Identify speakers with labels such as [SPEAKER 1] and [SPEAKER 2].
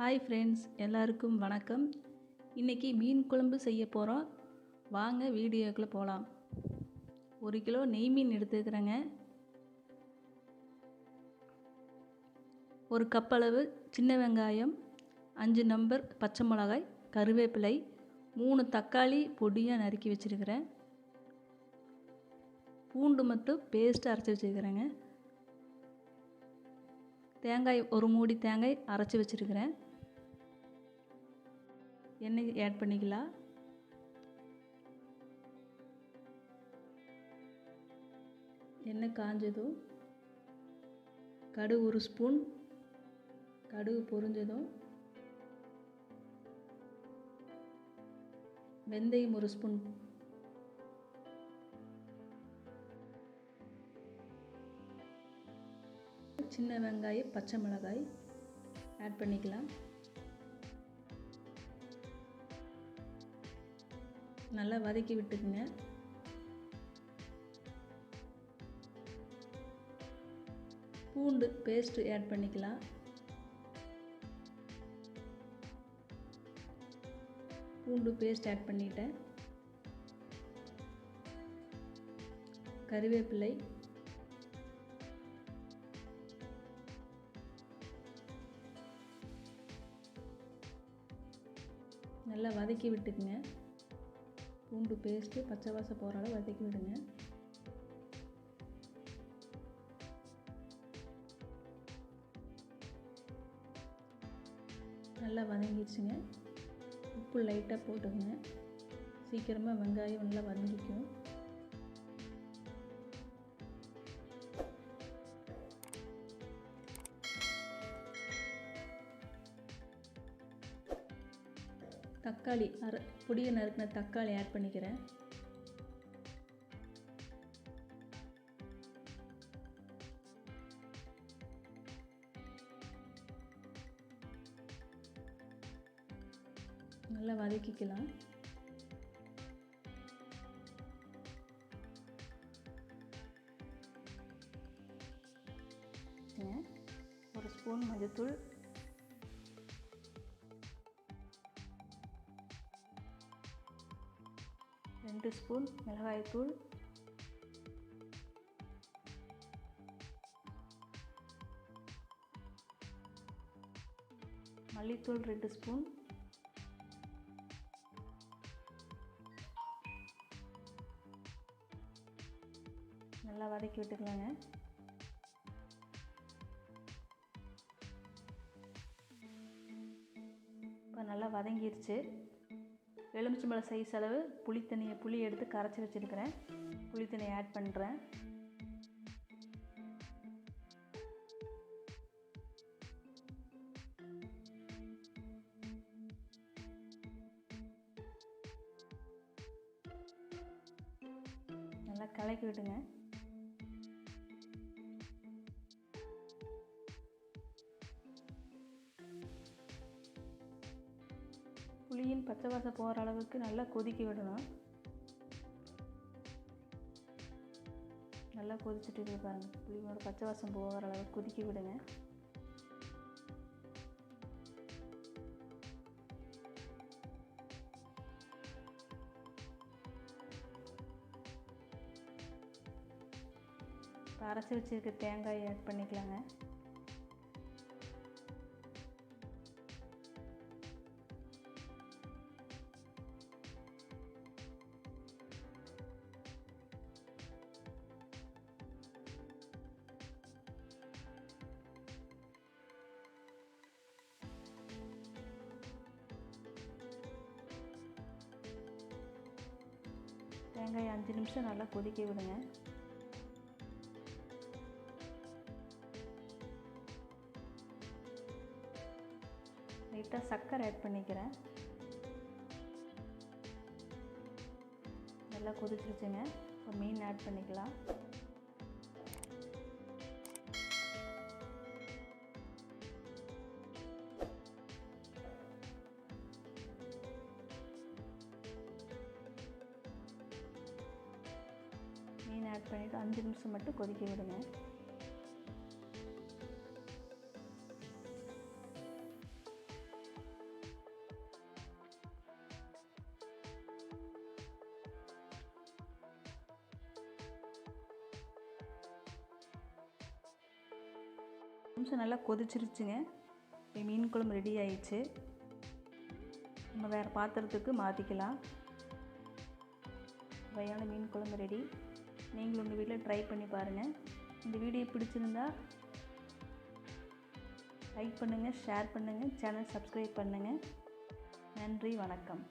[SPEAKER 1] Hi friends, எல்லாருக்கும் வணக்கம். இன்றைக்கி மீன் குழம்பு செய்ய போகிறோம். வாங்க வீடியோக்குள்ளே போகலாம். 1 கிலோ நெய் மீன் எடுத்துக்கிறேங்க. 1 கப் அளவு சின்ன வெங்காயம், 5 நம்பர் பச்சை மிளகாய், கருவேப்பிலை, 3 தக்காளி பொடியாக நறுக்கி வச்சுருக்கிறேன். பூண்டு மட்டும் பேஸ்ட்டு அரைச்சி வச்சுருக்கிறேங்க. தேங்காய் 1 மூடி தேங்காய் அரைச்சி வச்சுருக்கிறேன். எண்ணெய் ஆட் பண்ணிக்கலாம். எண்ணெய் காஞ்சதும் கடுகு 1 ஸ்பூன், கடுகு பொரிஞ்சதும் வெந்தயம் 1 ஸ்பூன், சின்ன வெங்காயம், பச்சை மிளகாய் ஆட் பண்ணிக்கலாம். நல்லா வதக்கி விட்டுக்குங்க. பூண்டு பேஸ்ட்டு ஆட் பண்ணிக்கலாம். பூண்டு பேஸ்ட் ஆட் பண்ணிட்டேன். கருவேப்பிலை, நல்லா வதக்கி விட்டுக்குங்க. பூண்டு பேஸ்ட்டு பச்சை வாசம் போகிற அளவு வதக்கி விடுங்க. நல்லா வதங்கிடுச்சுங்க. உப்பு லைட்டாக போட்டுங்க. சீக்கிரமாக வெங்காயம் நல்லா வதங்கிக்கும். தக்காளி பொடியை நறுக்கின தக்காளி ஆட் பண்ணிக்கிறேன். நல்லா வதக்கிக்கலாம். ஒரு ஸ்பூன் மஞ்சள்தூள், ரெண்டு ஸ்பூன் மிளகாய்த்தூள், மல்லித்தூள் 2 ஸ்பூன், நல்லா வதக்கி விட்டுக்கலாங்க. இப்போ நல்லா வதங்கிருச்சு. எலுமிச்சம்பழம் சைஸ் அளவு புளி எடுத்து கரைச்சி வச்சுருக்கிறேன். புளி தண்ணியை ஆட் பண்ணுறேன். நல்லா கலக்கி விடுங்க. புளியின் பச்சை வாசம் போகிற அளவுக்கு நல்லா கொதிக்க விடணும். நல்லா கொதிச்சுட்டு இருக்கு பாருங்கள். புளியோட பச்சை வாசம் போகிற அளவுக்கு கொதிக்க விடுங்க. இப்போ அரைச்சி வச்சுருக்க தேங்காயை ஆட் பண்ணிக்கலாங்க. தேங்காய் 5 நிமிஷம் நல்லா கொதிக்க விடுங்க. லைட்டாக சர்க்கரை ஆட் பண்ணிக்கிறேன். நல்லா கொதிச்சிருச்சுங்க. இப்போ மீன் ஆட் பண்ணிக்கலாம். மீன் ஆட் பண்ணிவிட்டு 5 நிமிஷம் மட்டும் கொதிக்க விடுங்க. நிமிஷம் நல்லா கொதிச்சிருச்சுங்க. இப்போ மீன் குழம்பு ரெடி ஆயிடுச்சு. நம்ம வேறு பாத்திரத்துக்கு மாற்றிக்கலாம். சுவையான மீன் குழம்பு ரெடி. நீங்களும் உங்கள் வீட்டில் ட்ரை பண்ணி பாருங்கள். இந்த வீடியோ பிடிச்சிருந்தா லைக் பண்ணுங்கள், ஷேர் பண்ணுங்கள், சேனல் சப்ஸ்கிரைப் பண்ணுங்கள். நன்றி, வணக்கம்.